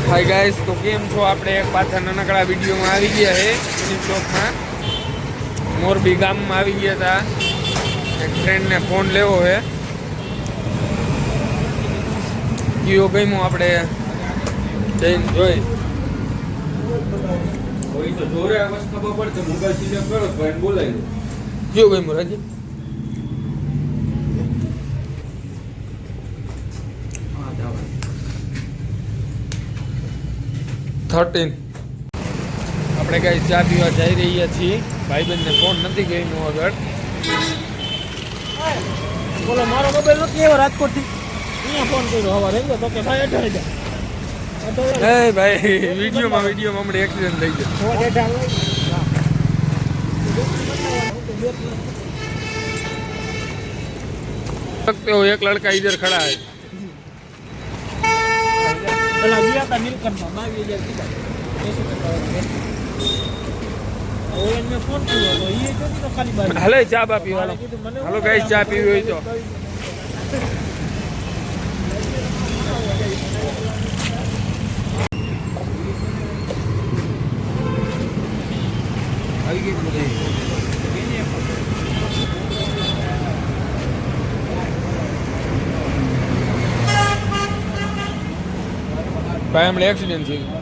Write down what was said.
Hi guys, તો કેમ છો? આપણે એક પાછા નાનકડા વિડીયોમાં આવી ગયા છે એની ચોકમાં મોરબી ગામમાં આવી ગયા હતા. એક ફ્રેન્ડને ફોન લેવો છે. કયો ગમ્યો આપણે જઈને જોઈ હોય તો જોરે આવાજ ખબર પડે તો મોબાઈલ સિલેક્ટ કરો તો એને બોલાવી દો. કયો ગમ્યો રાજી? હા જાવ 13 આપણે કઈ ચા પીવા જઈ રહ્યા છીએ. ભાઈબંધને ફોન નથી ગમ્યો આગળ. બોલો મારો મોબાઈલ નથી એવો રાજકોટથી અહીંયા ફોન કર્યો હવા રેંજો તો કે ભાઈ 18,000 એ ભાઈ વિડીયોમાં હમણાં એક્સિડન્ટ થઈ सकते हो. एक लड़का इधर खड़ा है. પેલા ગયા હતા નીલકંઠમાં 22,000 કીધા. હવે મેં ફોન કર્યો તો એ કીધું તો ખાલી બાર હાલે ચા બા પીવાનો. હાલો ગાઈસ, ચા પીવી હોય તો આવી ગઈ બધી ભાઈ હમણાં એક્સિડન્ટ થયું.